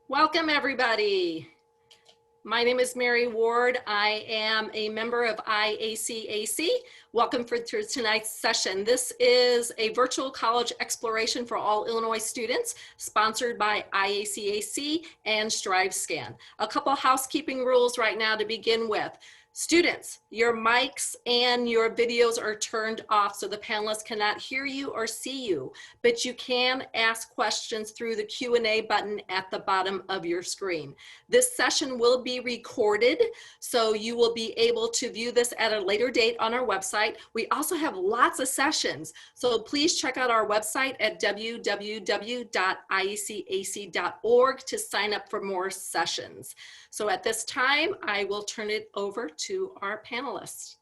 Welcome, everybody. My name is Mary Ward. I am a member of IACAC. Welcome to tonight's session. This is a virtual college exploration for all Illinois students, sponsored by IACAC and StriveScan. A couple housekeeping rules right now to begin with. Students, your mics and your videos are turned off so the panelists cannot hear you or see you, but you can ask questions through the Q&A button at the bottom of your screen. This session will be recorded, so you will be able to view this at a later date on our website. We also have lots of sessions, so please check out our website at www.iacac.org to sign up for more sessions. So at this time, I will turn it over to our panelists.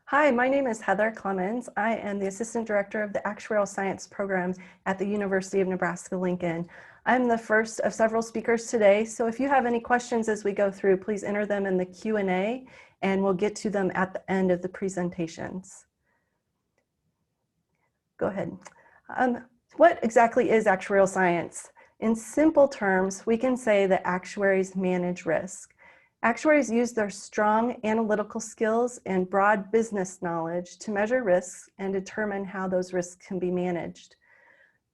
Hi, my name is Heather Clemens. I am the Assistant Director of the Actuarial Science program at the University of Nebraska-Lincoln. I'm the first of several speakers today, so if you have any questions as we go through, please enter them in the Q&A and we'll get to them at the end of the presentations. Go ahead. What exactly is actuarial science? In simple terms, we can say that actuaries manage risk. Actuaries use their strong analytical skills and broad business knowledge to measure risks and determine how those risks can be managed.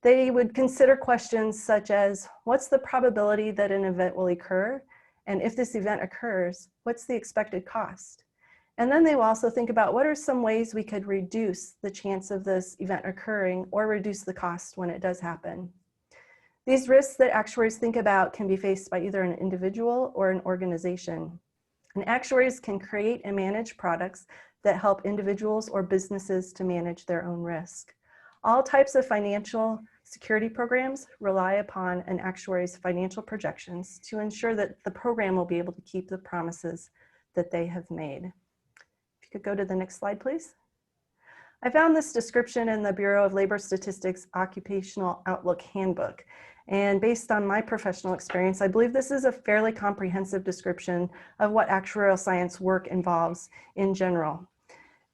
They would consider questions such as, what's the probability that an event will occur? And if this event occurs, what's the expected cost? And then they will also think about what are some ways we could reduce the chance of this event occurring or reduce the cost when it does happen. These risks that actuaries think about can be faced by either an individual or an organization. And actuaries can create and manage products that help individuals or businesses to manage their own risk. All types of financial security programs rely upon an actuary's financial projections to ensure that the program will be able to keep the promises that they have made. If you could go to the next slide, please. I found this description in the Bureau of Labor Statistics Occupational Outlook Handbook. And based on my professional experience, I believe this is a fairly comprehensive description of what actuarial science work involves in general.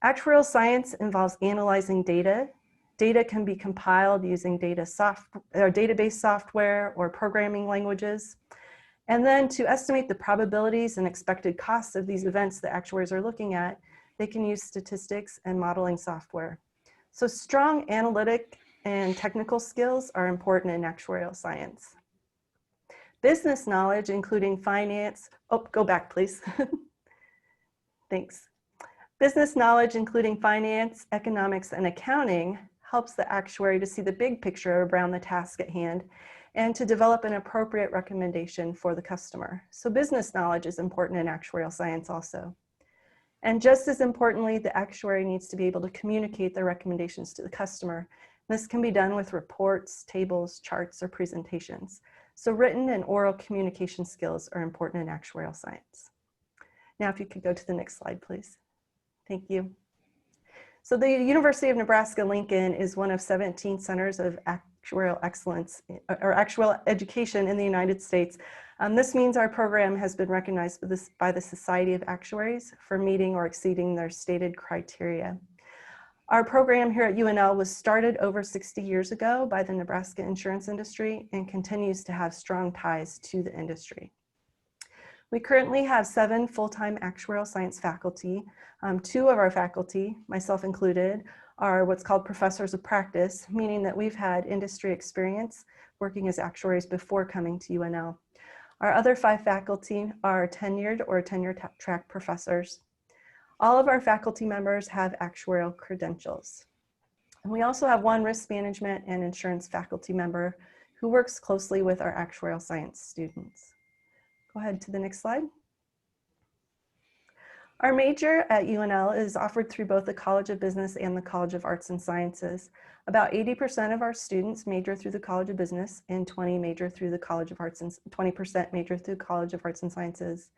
Actuarial science involves analyzing data. Data can be compiled using database software or programming languages. And then to estimate the probabilities and expected costs of these events that actuaries are looking at, they can use statistics and modeling software. So strong analytic and technical skills are important in actuarial science. Business knowledge, including finance, go back please. Thanks. Business knowledge, including finance, economics, and accounting, helps the actuary to see the big picture around the task at hand and to develop an appropriate recommendation for the customer. So business knowledge is important in actuarial science also. And just as importantly, the actuary needs to be able to communicate their recommendations to the customer. This can be done with reports, tables, charts, or presentations. So written and oral communication skills are important in actuarial science. Now, if you could go to the next slide, please. Thank you. So the University of Nebraska-Lincoln is one of 17 centers of actuarial excellence or actuarial education in the United States. This means our program has been recognized by the Society of Actuaries for meeting or exceeding their stated criteria. Our program here at UNL was started over 60 years ago by the Nebraska insurance industry and continues to have strong ties to the industry. We currently have 7 full-time actuarial science faculty. 2 of our faculty, myself included, are what's called professors of practice, meaning that we've had industry experience working as actuaries before coming to UNL. Our other 5 faculty are tenured or tenure-track professors. All of our faculty members have actuarial credentials. And we also have 1 risk management and insurance faculty member who works closely with our actuarial science students. Go ahead to the next slide. Our major at UNL is offered through both the College of Business and the College of Arts and Sciences. About 80% of our students major through the College of Business and 20% major through the College of Arts and Sciences.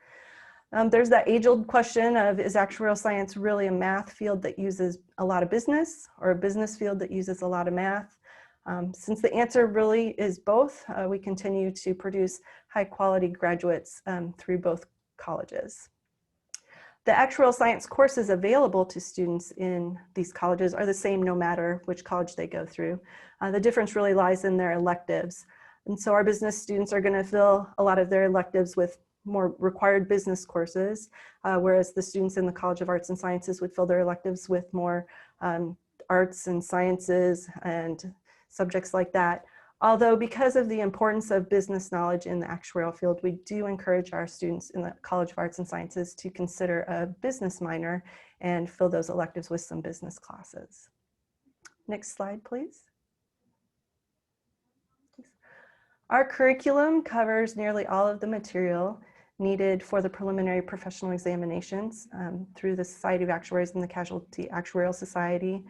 There's that age-old question of, is actuarial science really a math field that uses a lot of business, or a business field that uses a lot of math? Since the answer really is both, we continue to produce high-quality graduates through both colleges. The actuarial science courses available to students in these colleges are the same no matter which college they go through. The difference really lies in their electives. And so our business students are going to fill a lot of their electives with more required business courses, whereas the students in the College of Arts and Sciences would fill their electives with more arts and sciences and subjects like that. Although because of the importance of business knowledge in the actuarial field, we do encourage our students in the College of Arts and Sciences to consider a business minor and fill those electives with some business classes. Next slide, please. Our curriculum covers nearly all of the material needed for the preliminary professional examinations through the Society of Actuaries and the Casualty Actuarial Society.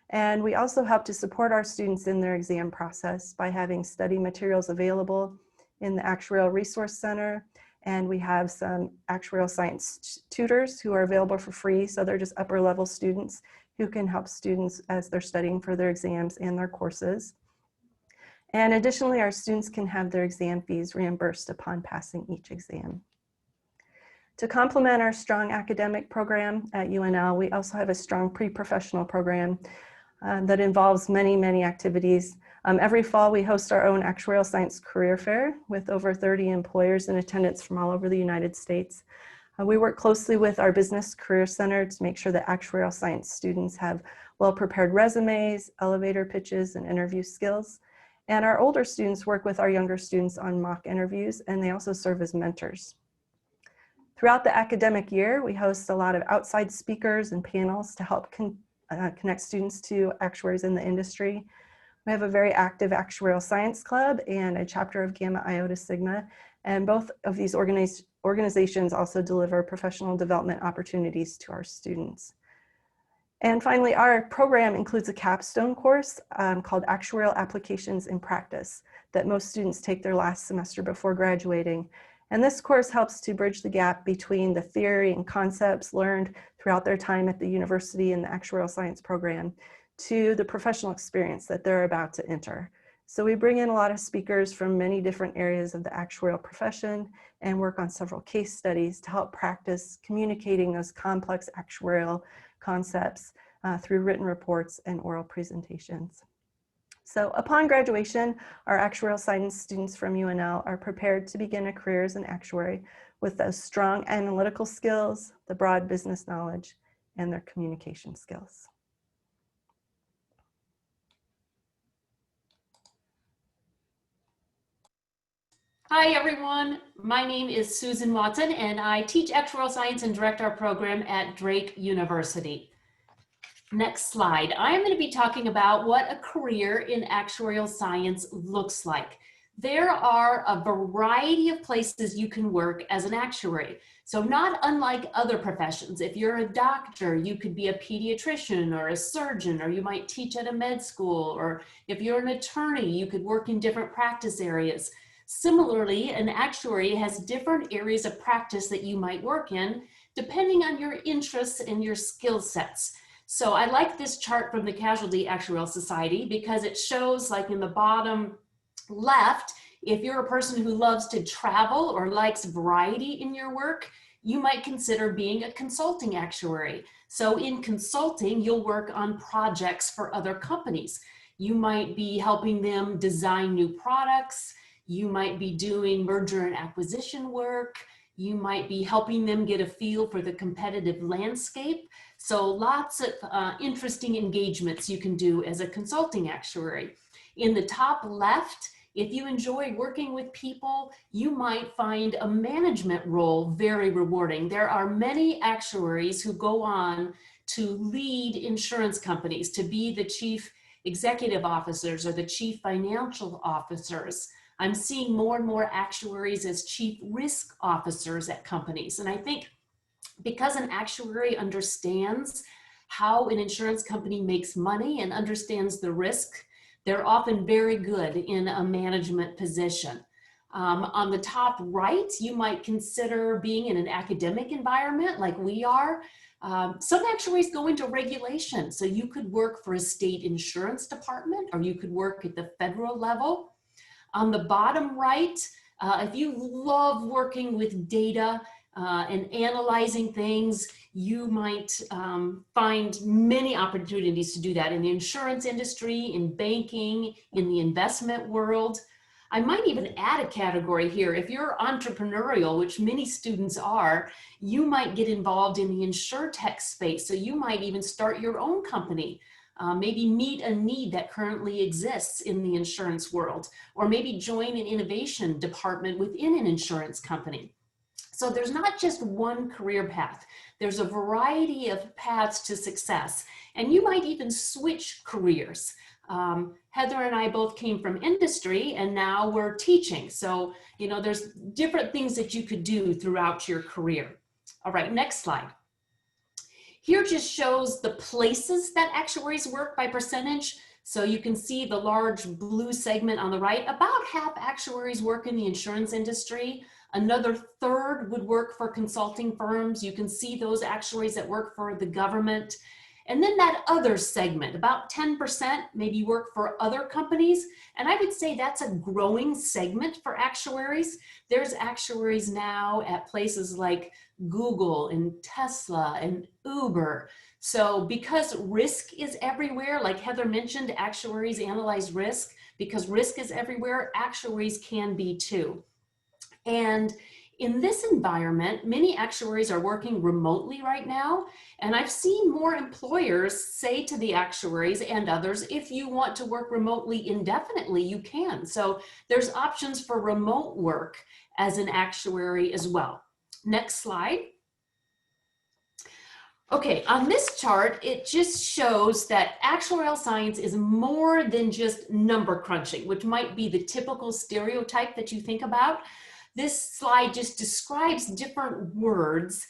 And we also help to support our students in their exam process by having study materials available in the Actuarial Resource Center. And we have some actuarial science tutors who are available for free. So they're just upper level students who can help students as they're studying for their exams and their courses. And additionally, our students can have their exam fees reimbursed upon passing each exam. To complement our strong academic program at UNL, we also have a strong pre-professional program that involves many, many activities. Every fall, we host our own Actuarial Science Career Fair with over 30 employers in attendance from all over the United States. We work closely with our Business Career Center to make sure that actuarial science students have well-prepared resumes, elevator pitches, and interview skills. And our older students work with our younger students on mock interviews, and they also serve as mentors. Throughout the academic year, we host a lot of outside speakers and panels to help connect students to actuaries in the industry. We have a very active actuarial science club and a chapter of Gamma Iota Sigma, and both of these organizations also deliver professional development opportunities to our students. And finally, our program includes a capstone course called Actuarial Applications in Practice that most students take their last semester before graduating. And this course helps to bridge the gap between the theory and concepts learned throughout their time at the university in the actuarial science program to the professional experience that they're about to enter. So we bring in a lot of speakers from many different areas of the actuarial profession and work on several case studies to help practice communicating those complex actuarial concepts through written reports and oral presentations. So upon graduation, our actuarial science students from UNL are prepared to begin a career as an actuary with those strong analytical skills, the broad business knowledge, and their communication skills. Hi everyone, my name is Susan Watson and I teach actuarial science and direct our program at Drake University. Next slide. I'm going to be talking about what a career in actuarial science looks like. There are a variety of places you can work as an actuary. So not unlike other professions. If you're a doctor, you could be a pediatrician or a surgeon, or you might teach at a med school, or if you're an attorney, you could work in different practice areas. Similarly, an actuary has different areas of practice that you might work in, depending on your interests and your skill sets. So I like this chart from the Casualty Actuarial Society because it shows, like in the bottom left, if you're a person who loves to travel or likes variety in your work, you might consider being a consulting actuary. So in consulting, you'll work on projects for other companies. You might be helping them design new products. You might be doing merger and acquisition work. You might be helping them get a feel for the competitive landscape. So lots of interesting engagements you can do as a consulting actuary. In the top left, if you enjoy working with people, you might find a management role very rewarding. There are many actuaries who go on to lead insurance companies, to be the chief executive officers or the chief financial officers. I'm seeing more and more actuaries as chief risk officers at companies. And I think because an actuary understands how an insurance company makes money and understands the risk, they're often very good in a management position. On the top right, you might consider being in an academic environment like we are. Some actuaries go into regulation, so you could work for a state insurance department or you could work at the federal level. On the bottom right, if you love working with data and analyzing things, you might find many opportunities to do that in the insurance industry, in banking, in the investment world. I might even add a category here. If you're entrepreneurial, which many students are, you might get involved in the insurtech space. So you might even start your own company, maybe meet a need that currently exists in the insurance world, or maybe join an innovation department within an insurance company. So there's not just one career path. There's a variety of paths to success, and you might even switch careers. Heather and I both came from industry and now we're teaching. So, you know, there's different things that you could do throughout your career. All right, next slide. Here just shows the places that actuaries work by percentage. So you can see the large blue segment on the right. About half actuaries work in the insurance industry. Another third would work for consulting firms. You can see those actuaries that work for the government. And then that other segment, about 10% maybe work for other companies. And I would say that's a growing segment for actuaries. There's actuaries now at places like Google and Tesla and Uber. So because risk is everywhere, like Heather mentioned, actuaries analyze risk. Because risk is everywhere, actuaries can be too. And in this environment, many actuaries are working remotely right now, and I've seen more employers say to the actuaries and others, if you want to work remotely indefinitely, you can. So there's options for remote work as an actuary as well. Next slide. Okay, on this chart, it just shows that actuarial science is more than just number crunching, which might be the typical stereotype that you think about. This slide just describes different words,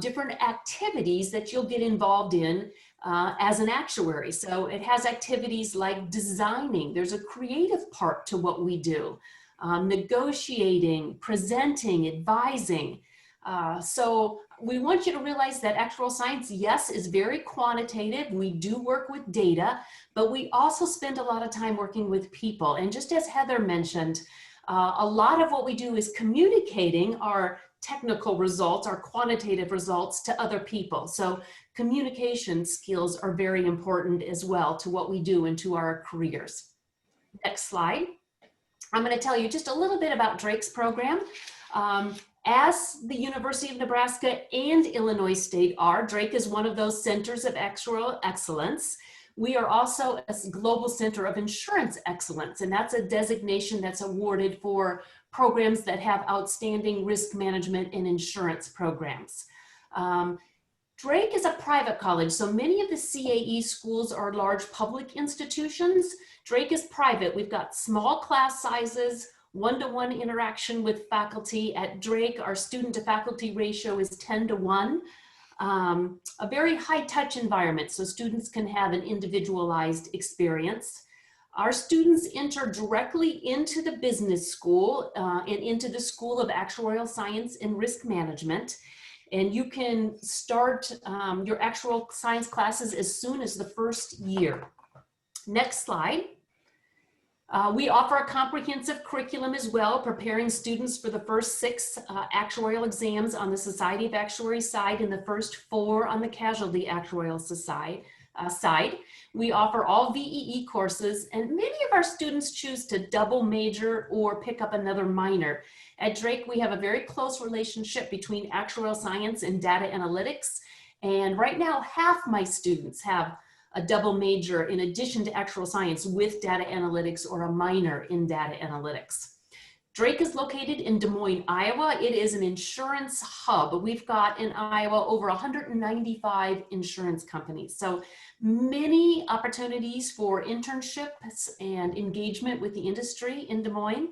different activities that you'll get involved in as an actuary. So it has activities like designing. There's a creative part to what we do. Negotiating, presenting, advising. So we want you to realize that actuarial science, yes, is very quantitative. We do work with data, but we also spend a lot of time working with people. And just as Heather mentioned, a lot of what we do is communicating our technical results, our quantitative results to other people. So communication skills are very important as well to what we do and to our careers. Next slide. I'm going to tell you just a little bit about Drake's program. As the University of Nebraska and Illinois State are, Drake is one of those centers of actuarial excellence. We are also a global center of insurance excellence, and that's a designation that's awarded for programs that have outstanding risk management and insurance programs. Drake is a private college, so many of the CAE schools are large public institutions. Drake is private. We've got small class sizes, one-to-one interaction with faculty. At Drake, our student to faculty ratio is 10-to-1. A very high-touch environment, so students can have an individualized experience. Our students enter directly into the business school and into the School of Actuarial Science and Risk Management. And you can start your actuarial science classes as soon as the first year. Next slide. We offer a comprehensive curriculum as well, preparing students for the first 6 actuarial exams on the Society of Actuaries side and the first 4 on the Casualty Actuarial Society side. We offer all VEE courses, and many of our students choose to double major or pick up another minor. At Drake, we have a very close relationship between actuarial science and data analytics, and right now half my students have a double major in addition to actuarial science with data analytics or a minor in data analytics. Drake is located in Des Moines, Iowa. It is an insurance hub. We've got in Iowa over 195 insurance companies. So many opportunities for internships and engagement with the industry in Des Moines.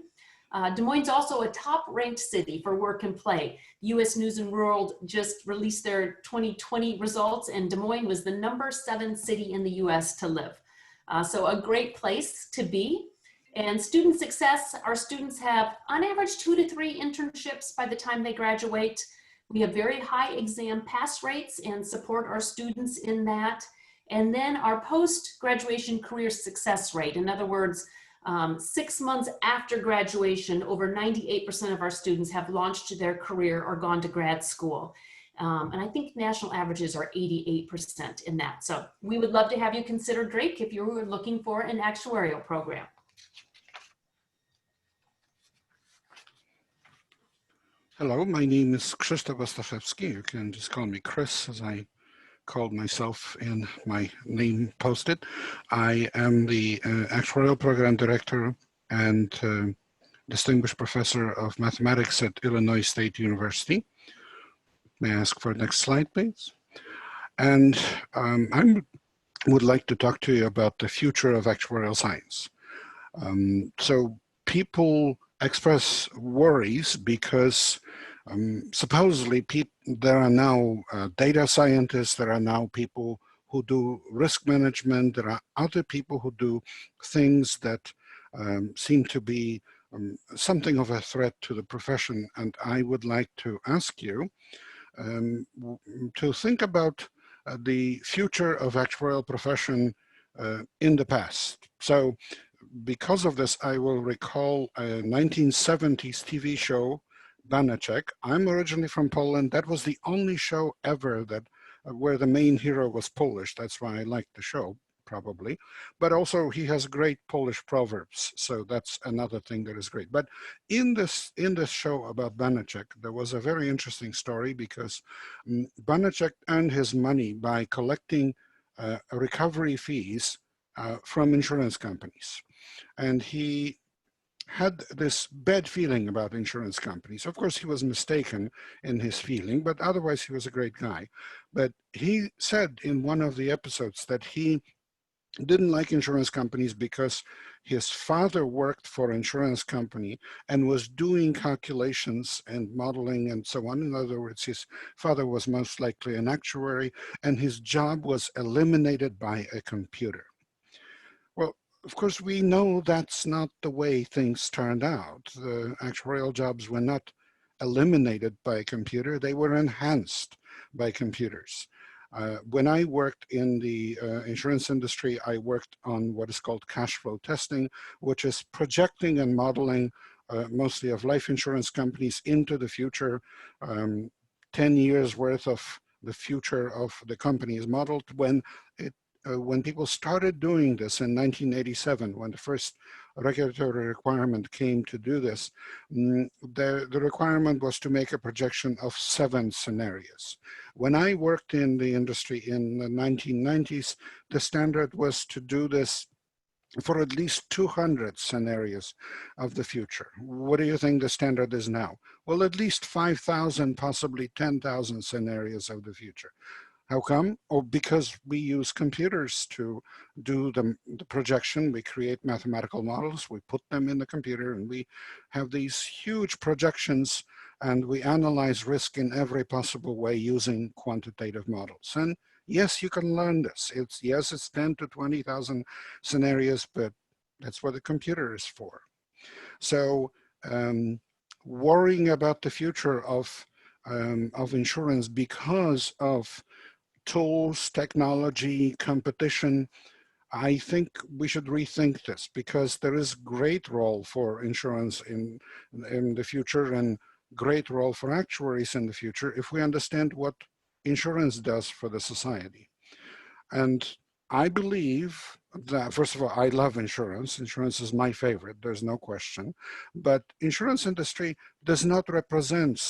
Des Moines is also a top-ranked city for work and play. U.S. News and World just released their 2020 results, and Des Moines was the #7 city in the U.S. to live. So a great place to be. And student success, our students have on average 2 to 3 internships by the time they graduate. We have very high exam pass rates and support our students in that. And then our post-graduation career success rate, in other words, 6 months after graduation, over 98% of our students have launched their career or gone to grad school. And I think national averages are 88% in that. So we would love to have you consider Drake if you were looking for an actuarial program. Hello, my name is Krzysztof Ostaszewski. You can just call me Chris, as I called myself in my name posted. I am the Actuarial Program Director and Distinguished Professor of Mathematics at Illinois State University. May I ask for the next slide, please? And I would like to talk to you about the future of actuarial science. So people express worries because supposedly there are now data scientists, there are now people who do risk management, there are other people who do things that seem to be something of a threat to the profession. And I would like to ask you to think about the future of actuarial profession in the past. So because of this, I will recall a 1970s TV show, Banachek. I'm originally from Poland. That was the only show ever that where the main hero was Polish. That's why I liked the show, probably. But also he has great Polish proverbs. So that's another thing that is great. But in this show about Banachek, there was a very interesting story because Banachek earned his money by collecting recovery fees from insurance companies. And he had this bad feeling about insurance companies. Of course, he was mistaken in his feeling, but otherwise he was a great guy. But he said in one of the episodes that he didn't like insurance companies because his father worked for an insurance company and was doing calculations and modeling and so on. In other words, his father was most likely an actuary and his job was eliminated by a computer. Well, of course, we know that's not the way things turned out. The actuarial jobs were not eliminated by a computer, they were enhanced by computers. When I worked in the insurance industry, I worked on what is called cash flow testing, which is projecting and modeling mostly of life insurance companies into the future. 10 years worth of the future of the company is modeled. When people started doing this in 1987, when the first regulatory requirement came to do this, the requirement was to make a projection of 7 scenarios. When I worked in the industry in the 1990s, the standard was to do this for at least 200 scenarios of the future. What do you think the standard is now? Well, at least 5,000, possibly 10,000 scenarios of the future. How come? Oh, because we use computers to do the projection. We create mathematical models, we put them in the computer, and we have these huge projections, and we analyze risk in every possible way using quantitative models. And yes, you can learn this. It's 10 to 20,000 scenarios, but that's what the computer is for. So worrying about the future of insurance because of tools, technology, competition, I think we should rethink this because there is great role for insurance in the future and great role for actuaries in the future if we understand what insurance does for the society. And I believe that, first of all, I love insurance. Insurance is my favorite, there's no question. But insurance industry does not represent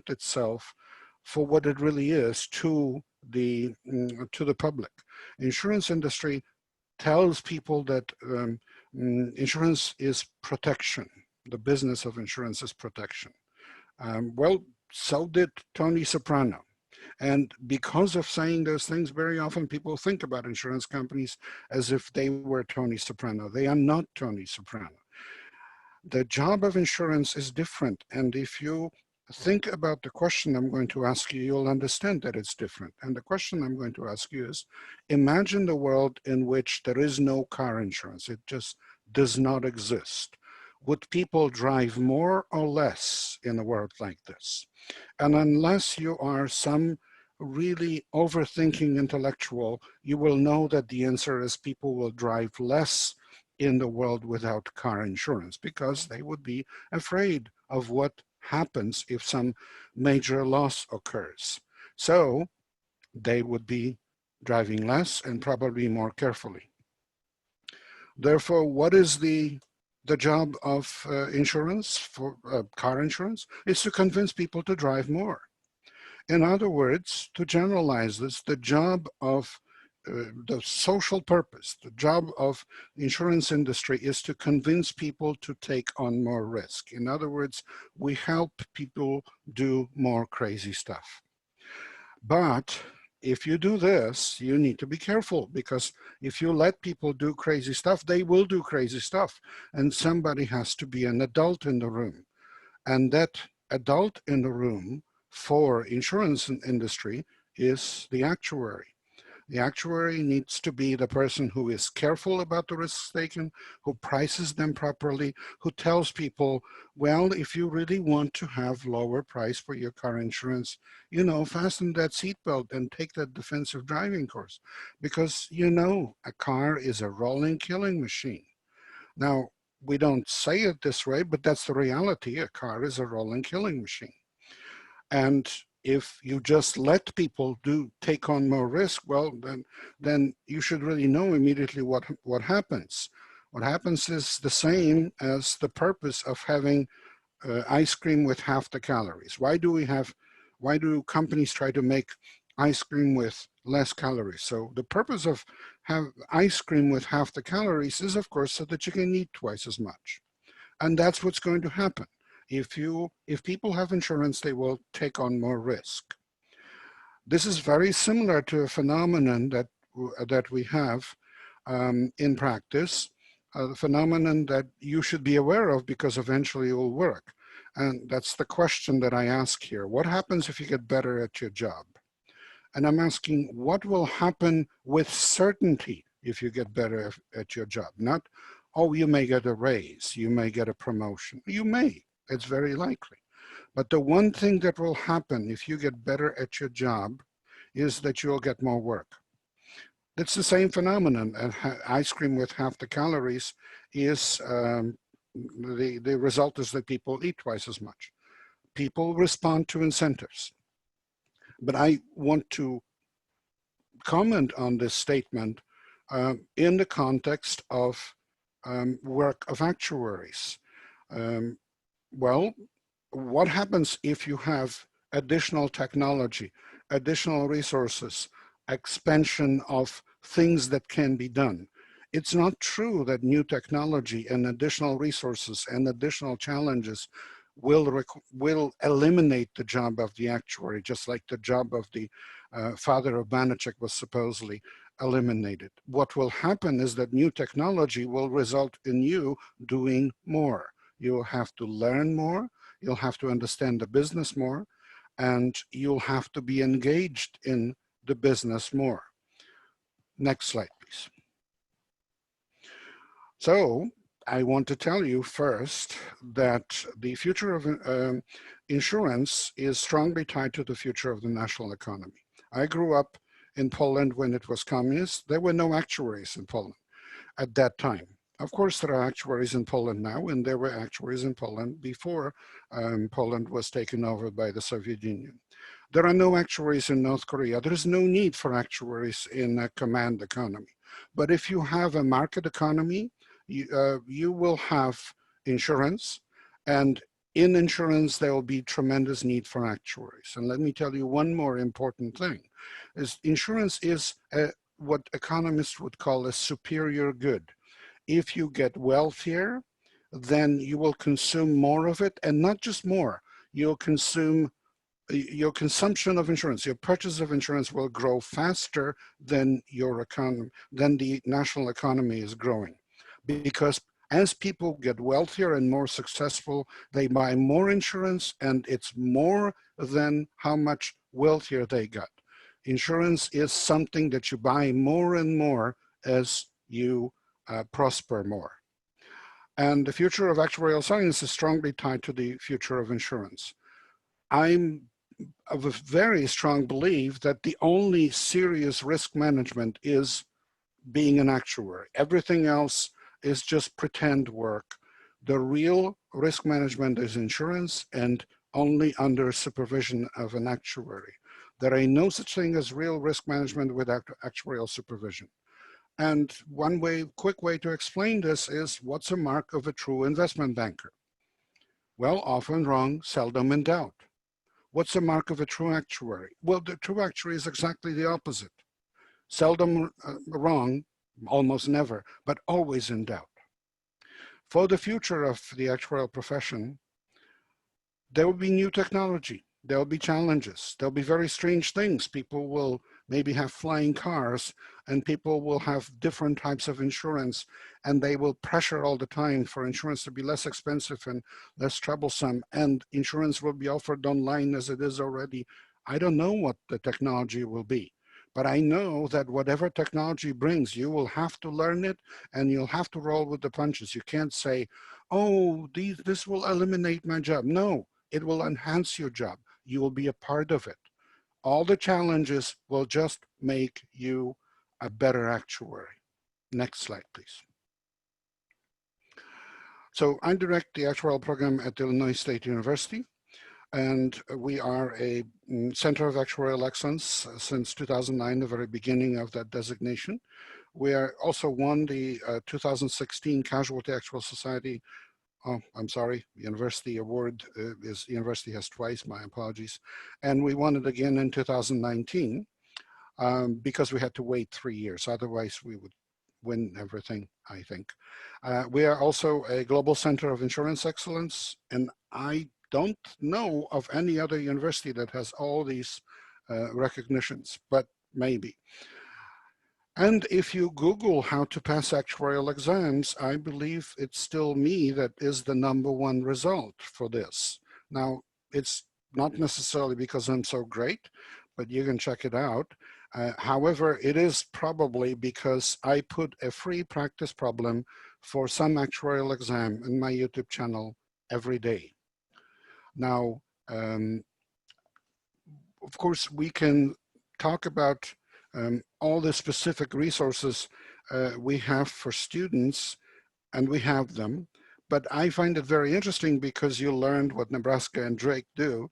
itself for what it really is to the public. Insurance industry tells people that insurance is protection. The business of insurance is protection. Well, so did Tony Soprano. And because of saying those things, very often people think about insurance companies as if they were Tony Soprano. They are not Tony Soprano. The job of insurance is different. And if you think about the question I'm going to ask you, you'll understand that it's different. And the question I'm going to ask you is, imagine the world in which there is no car insurance. It just does not exist. Would people drive more or less in a world like this? And unless you are some really overthinking intellectual, you will know that the answer is people will drive less in the world without car insurance because they would be afraid of what happens if some major loss occurs. So they would be driving less and probably more carefully. Therefore, what is the job of insurance, for car insurance, is to convince people to drive more. In other words, to generalize this, the job of the social purpose, the job of insurance industry is to convince people to take on more risk. In other words, we help people do more crazy stuff. But if you do this, you need to be careful, because if you let people do crazy stuff, they will do crazy stuff. And somebody has to be an adult in the room. And that adult in the room for insurance industry is the actuary. The actuary needs to be the person who is careful about the risks taken, who prices them properly, who tells people, well, if you really want to have lower price for your car insurance, you know, fasten that seatbelt and take that defensive driving course. Because, you know, a car is a rolling killing machine. Now, we don't say it this way, but that's the reality. A car is a rolling killing machine. And if you just let people take on more risk, well, then you should really know immediately what happens. What happens is the same as the purpose of having ice cream with half the calories. Why do companies try to make ice cream with less calories? So the purpose of have ice cream with half the calories is, of course, so that you can eat twice as much. And that's what's going to happen. If people have insurance, they will take on more risk. This is very similar to a phenomenon that we have in practice, a phenomenon that you should be aware of because eventually it will work. And that's the question that I ask here. What happens if you get better at your job? And I'm asking, what will happen with certainty if you get better at your job? Not, oh, you may get a raise, you may get a promotion. You may. It's very likely. But the one thing that will happen if you get better at your job is that you'll get more work. It's the same phenomenon. And ice cream with half the calories is, the result is that people eat twice as much. People respond to incentives. But I want to comment on this statement in the context of work of actuaries. Well, what happens if you have additional technology, additional resources, expansion of things that can be done? It's not true that new technology and additional resources and additional challenges will eliminate the job of the actuary, just like the job of the father of Banachek was supposedly eliminated. What will happen is that new technology will result in you doing more. You'll have to learn more, you'll have to understand the business more, and you'll have to be engaged in the business more. Next slide, please. So I want to tell you first that the future of insurance is strongly tied to the future of the national economy. I grew up in Poland when it was communist. There were no actuaries in Poland at that time. Of course, there are actuaries in Poland now, and there were actuaries in Poland before Poland was taken over by the Soviet Union. There are no actuaries in North Korea. There is no need for actuaries in a command economy. But if you have a market economy, you will have insurance, and in insurance, there will be tremendous need for actuaries. And let me tell you one more important thing, is insurance is what economists would call a superior good. If you get wealthier, then you will consume more of it, and not just more, you'll consume, your consumption of insurance, your purchase of insurance will grow faster than your economy, than the national economy is growing. Because As people get wealthier and more successful, they buy more insurance, and it's more than how much wealthier they got. Insurance is something that you buy more and more as you prosper more. And the future of actuarial science is strongly tied to the future of insurance. I'm of a very strong belief that the only serious risk management is being an actuary. Everything else is just pretend work. The real risk management is insurance, and only under supervision of an actuary. There ain't no such thing as real risk management without actuarial supervision. And one quick way to explain this is, what's a mark of a true investment banker? Well, often wrong, seldom in doubt. What's the mark of a true actuary? Well, the true actuary is exactly the opposite. Seldom wrong, almost never, but always in doubt. For the future of the actuarial profession, there will be new technology. There will be challenges. There'll be very strange things. People will maybe have flying cars, and people will have different types of insurance, and they will pressure all the time for insurance to be less expensive and less troublesome, and insurance will be offered online as it is already. I don't know what the technology will be, but I know that whatever technology brings, you will have to learn it, and you'll have to roll with the punches. You can't say, oh, this will eliminate my job. No, it will enhance your job. You will be a part of it. All the challenges will just make you a better actuary. Next slide, please. So I direct the actuarial program at Illinois State University, and we are a Center of Actuarial Excellence since 2009, the very beginning of that designation. We are also won the 2016 Casualty Actuarial Society, I'm sorry, University Award University has twice, my apologies. And we won it again in 2019 because we had to wait 3 years. Otherwise, we would win everything, I think. We are also a Global Center of Insurance Excellence, and I don't know of any other university that has all these recognitions, but maybe. And if you Google how to pass actuarial exams, I believe it's still me that is the #1 result for this. Now, it's not necessarily because I'm so great, but you can check it out. However, it is probably because I put a free practice problem for some actuarial exam in my YouTube channel every day. Now, of course, we can talk about all the specific resources we have for students, and we have them, but I find it very interesting because you learned what Nebraska and Drake do,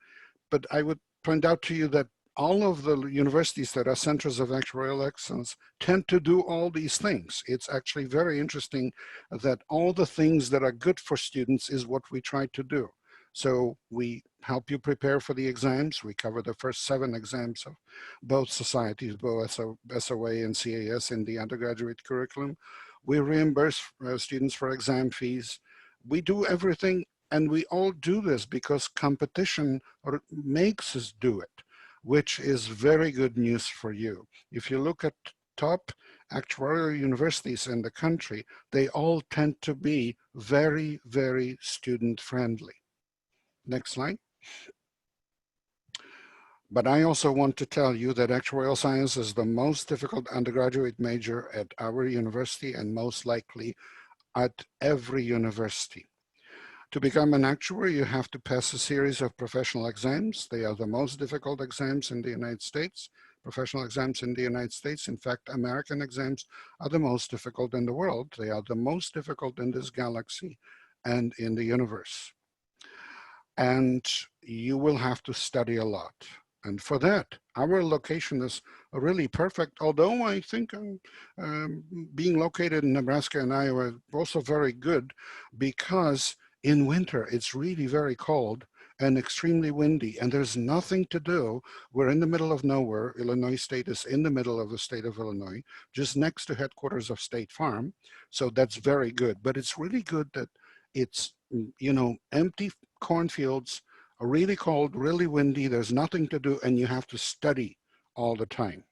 but I would point out to you that all of the universities that are centers of actuarial excellence tend to do all these things. It's actually very interesting that all the things that are good for students is what we try to do. So we help you prepare for the exams. We cover the first 7 exams of both societies, both SOA and CAS in the undergraduate curriculum. We reimburse students for exam fees. We do everything, and we all do this because competition makes us do it, which is very good news for you. If you look at top actuarial universities in the country, they all tend to be very, very student-friendly. Next slide. But I also want to tell you that actuarial science is the most difficult undergraduate major at our university, and most likely at every university. To become an actuary, you have to pass a series of professional exams. They are the most difficult exams in the United States, professional exams in the United States. In fact, American exams are the most difficult in the world. They are the most difficult in this galaxy and in the universe. And you will have to study a lot. And for that, our location is really perfect, although I think being located in Nebraska and Iowa is also very good, because in winter it's really very cold and extremely windy, and there's nothing to do. We're in the middle of nowhere. Illinois State is in the middle of the state of Illinois, just next to headquarters of State Farm. So that's very good, but it's really good that it's, you know, empty cornfields, really cold, really windy, there's nothing to do, and you have to study all the time.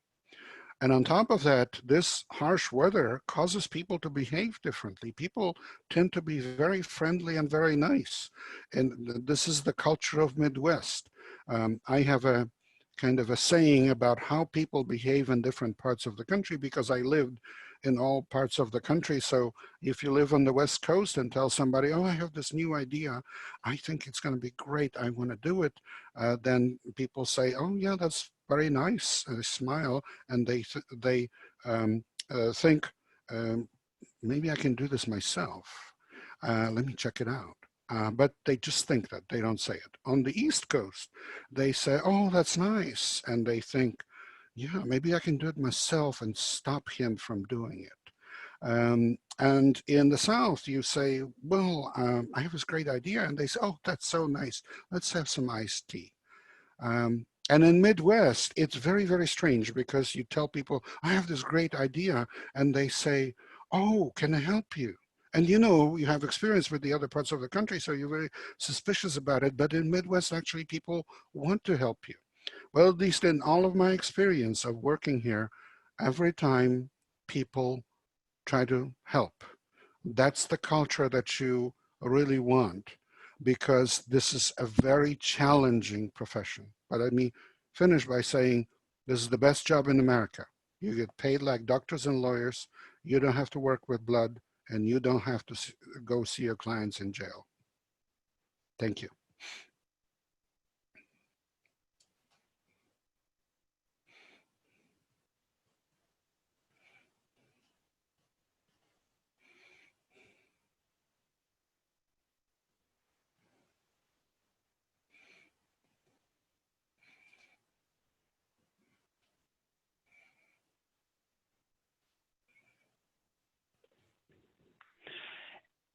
And on top of that, this harsh weather causes people to behave differently. People tend to be very friendly and very nice. And this is the culture of Midwest. I have a kind of a saying about how people behave in different parts of the country because I lived in all parts of the country. So if you live on the West Coast and tell somebody, oh, I have this new idea, I think it's going to be great, I want to do it, then people say, oh yeah, that's very nice. They smile and they think, maybe I can do this myself. Let me check it out. But they just think that, they don't say it. On the East Coast, they say, oh, that's nice. And they think, yeah, maybe I can do it myself and stop him from doing it. And in the South, you say, well, I have this great idea. And they say, oh, that's so nice. Let's have some iced tea. And in Midwest, it's very, very strange because you tell people, I have this great idea. And they say, oh, can I help you? And you know, you have experience with the other parts of the country, so you're very suspicious about it. But in Midwest, actually, people want to help you. Well, at least in all of my experience of working here, every time people try to help, that's the culture that you really want, because this is a very challenging profession. But let me finish by saying this is the best job in America. You get paid like doctors and lawyers. You don't have to work with blood, and you don't have to go see your clients in jail. Thank you.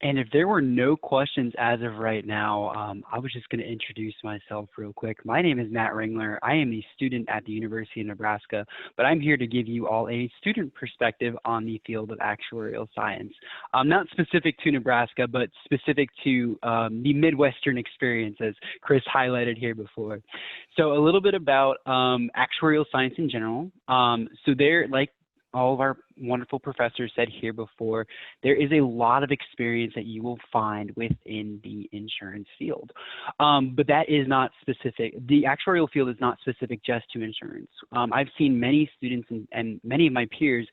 And if there were no questions as of right now, I was just going to introduce myself real quick. My name is Matt Ringler. I am a student at the University of Nebraska, but I'm here to give you all a student perspective on the field of actuarial science. Not specific to Nebraska, but specific to the Midwestern experience, as Chris highlighted here before. So a little bit about actuarial science in general. So there, like all of our wonderful professors said here before, there is a lot of experience that you will find within the insurance field. But that is not specific. The actuarial field is not specific just to insurance. I've seen many students and many of my peers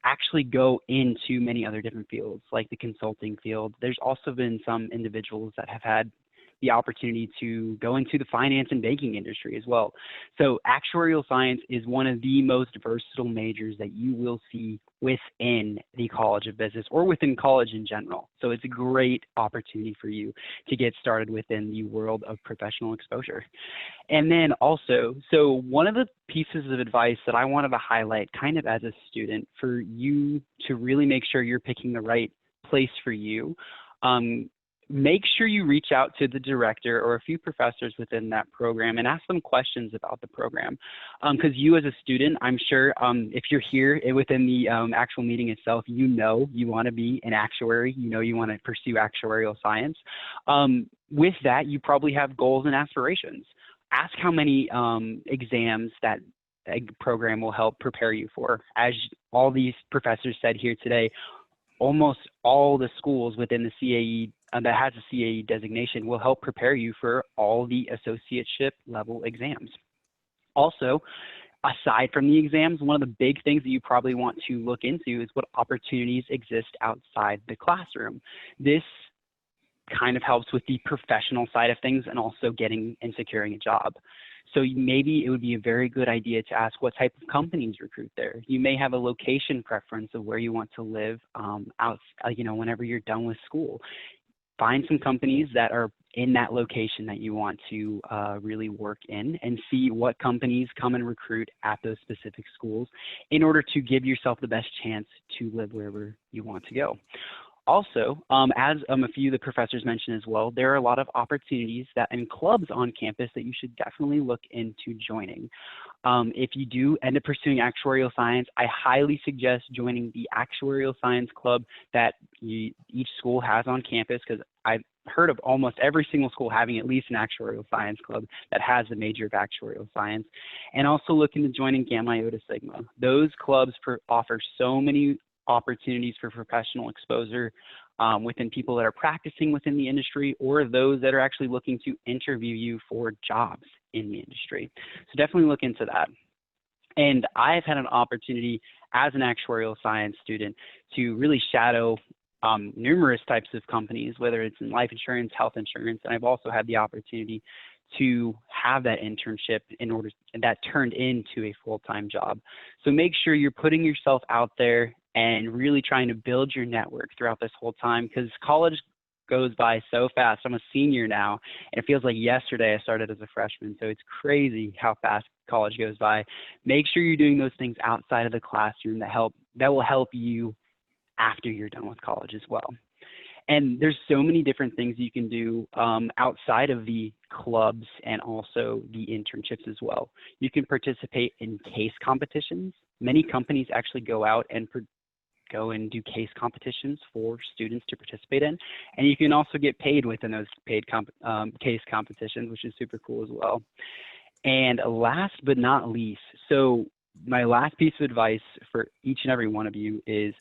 actually go into many other different fields, like the consulting field. There's also been some individuals that have had the opportunity to go into the finance and banking industry as well. So actuarial science is one of the most versatile majors that you will see within the College of Business or within college in general. So it's a great opportunity for you to get started within the world of professional exposure. And then also, so one of the pieces of advice that I wanted to highlight kind of as a student for you to really make sure you're picking the right place for you, make sure you reach out to the director or a few professors within that program and ask them questions about the program. Because you as a student, I'm sure if you're here within the actual meeting itself, you know you want to be an actuary, you know you want to pursue actuarial science. With that, you probably have goals and aspirations. Ask how many exams that program will help prepare you for. As all these professors said here today, almost all the schools within the CAE that has a CAE designation will help prepare you for all the associateship level exams. Also, aside from the exams, one of the big things that you probably want to look into is what opportunities exist outside the classroom. This kind of helps with the professional side of things and also getting and securing a job. So maybe it would be a very good idea to ask what type of companies recruit there. You may have a location preference of where you want to live whenever you're done with school. Find some companies that are in that location that you want to really work in and see what companies come and recruit at those specific schools in order to give yourself the best chance to live wherever you want to go. Also, as a few of the professors mentioned as well, there are a lot of opportunities and clubs on campus that you should definitely look into joining. If you do end up pursuing actuarial science, I highly suggest joining the Actuarial Science Club that each school has on campus, because I've heard of almost every single school having at least an Actuarial Science Club that has a major of actuarial science. And also look into joining Gamma Iota Sigma. Those clubs offer so many opportunities for professional exposure within people that are practicing within the industry, or those that are actually looking to interview you for jobs in the industry. So definitely look into that. And I've had an opportunity as an actuarial science student to really shadow numerous types of companies, whether it's in life insurance, health insurance, and I've also had the opportunity to have that internship that turned into a full-time job. So make sure you're putting yourself out there and really trying to build your network throughout this whole time, because college goes by so fast. I'm a senior now, and it feels like yesterday I started as a freshman, so it's crazy how fast college goes by. Make sure you're doing those things outside of the classroom that will help you after you're done with college as well. And there's so many different things you can do outside of the clubs and also the internships as well. You can participate in case competitions. Many companies actually go out and do case competitions for students to participate in. And you can also get paid within those paid case competitions, which is super cool as well. And last but not least, so my last piece of advice for each and every one of you is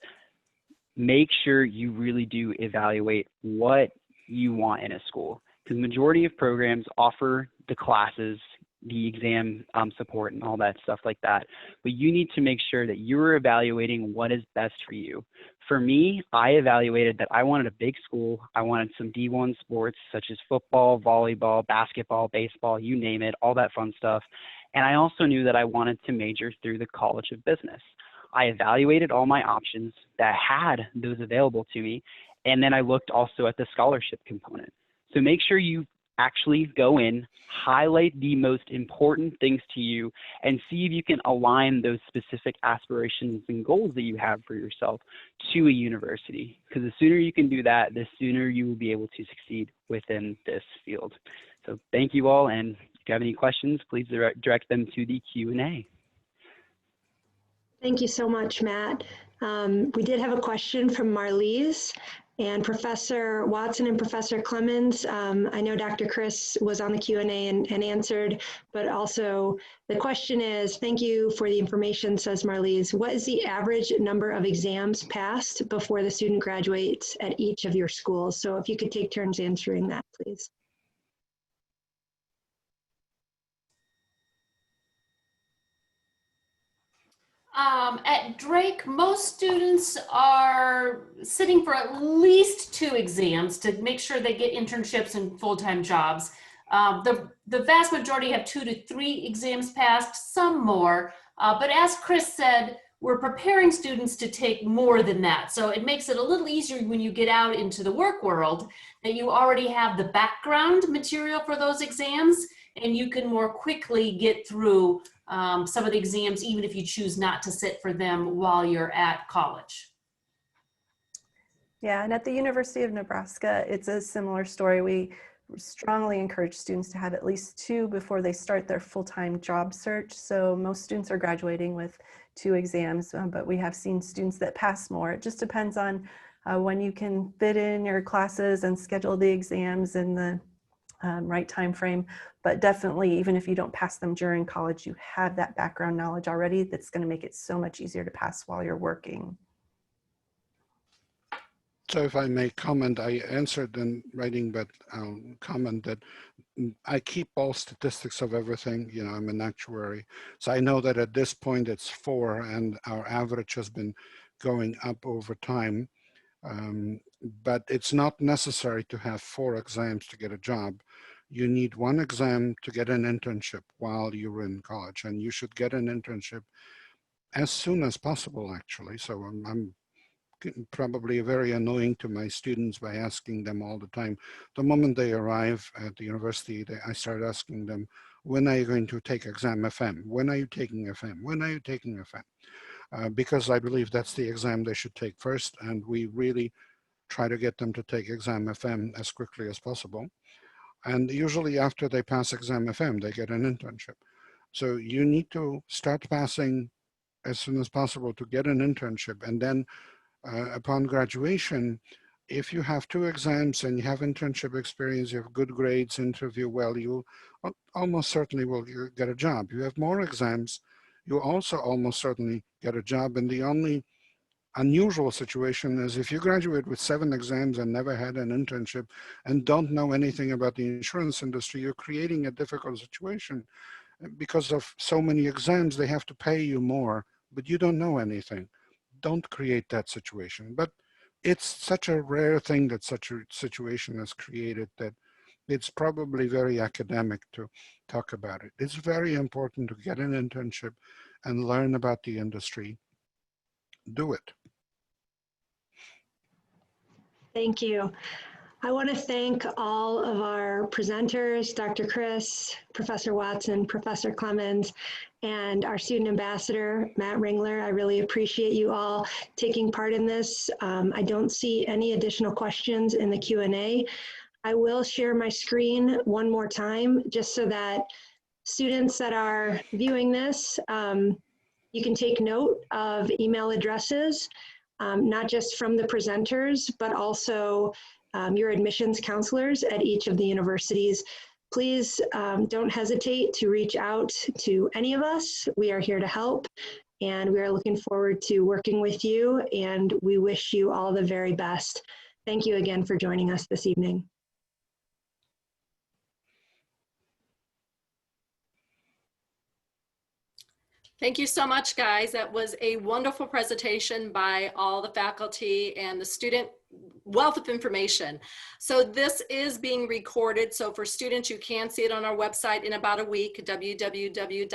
make sure you really do evaluate what you want in a school, because the majority of programs offer the classes, the exam support and all that stuff like that. But you need to make sure that you're evaluating what is best for you. For me, I evaluated that I wanted a big school. I wanted some D1 sports such as football, volleyball, basketball, baseball, you name it, all that fun stuff. And I also knew that I wanted to major through the College of Business. I evaluated all my options that had those available to me, and then I looked also at the scholarship component. So make sure you actually go in, highlight the most important things to you, and see if you can align those specific aspirations and goals that you have for yourself to a university. Because the sooner you can do that, the sooner you will be able to succeed within this field. So thank you all, and if you have any questions, please direct them to the Q&A. Thank you so much, Matt. We did have a question from Marlise, and Professor Watson and Professor Clemens. I know Dr. Chris was on the Q&A and answered, but also the question is, thank you for the information, says Marlise. What is the average number of exams passed before the student graduates at each of your schools? So if you could take turns answering that, please. At Drake, most students are sitting for at least 2 exams to make sure they get internships and full-time jobs. The vast majority have 2 to 3 exams passed, some more. But as Chris said, we're preparing students to take more than that. So it makes it a little easier when you get out into the work world that you already have the background material for those exams, and you can more quickly get through some of the exams, even if you choose not to sit for them while you're at college. Yeah, and at the University of Nebraska, it's a similar story. We strongly encourage students to have at least 2 before they start their full-time job search. So most students are graduating with 2 exams, but we have seen students that pass more. It just depends on when you can fit in your classes and schedule the exams in the right time frame. But definitely, even if you don't pass them during college, you have that background knowledge already that's going to make it so much easier to pass while you're working. So if I may comment, I answered in writing, but I'll comment that I keep all statistics of everything. You know, I'm an actuary. So I know that at this point it's 4, and our average has been going up over time. But it's not necessary to have 4 exams to get a job. You need 1 exam to get an internship while you're in college, and you should get an internship as soon as possible, actually. So I'm probably very annoying to my students by asking them all the time. The moment they arrive at the university, I start asking them, when are you going to take exam FM? When are you taking FM? When are you taking FM? Because I believe that's the exam they should take first, and we really try to get them to take exam FM as quickly as possible. And usually after they pass exam FM, they get an internship. So you need to start passing as soon as possible to get an internship. And then upon graduation, if you have 2 exams and you have internship experience, you have good grades, interview well, you almost certainly will get a job. You have more exams, you also almost certainly get a job. And the only unusual situation is if you graduate with 7 exams and never had an internship and don't know anything about the insurance industry, you're creating a difficult situation. Because of so many exams, they have to pay you more, but you don't know anything. Don't create that situation. But it's such a rare thing that such a situation is created that it's probably very academic to talk about it. It's very important to get an internship and learn about the industry. Do it. Thank you. I want to thank all of our presenters, Dr. Chris, Professor Watson, Professor Clemens, and our student ambassador, Matt Ringler. I really appreciate you all taking part in this. I don't see any additional questions in the Q&A. I will share my screen one more time just so that students that are viewing this, you can take note of email addresses, not just from the presenters, but also your admissions counselors at each of the universities. Please don't hesitate to reach out to any of us. We are here to help, and we are looking forward to working with you, and we wish you all the very best. Thank you again for joining us this evening. Thank you so much, guys. That was a wonderful presentation by all the faculty and the student wealth of information. So this is being recorded. So for students, you can see it on our website in about a week, www.iacac.org.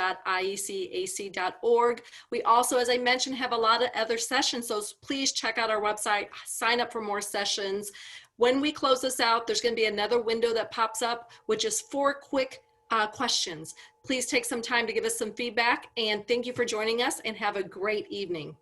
We also, as I mentioned, have a lot of other sessions. So please check out our website, sign up for more sessions. When we close this out, there's going to be another window that pops up, which is 4 quick questions. Please take some time to give us some feedback, and thank you for joining us, and have a great evening.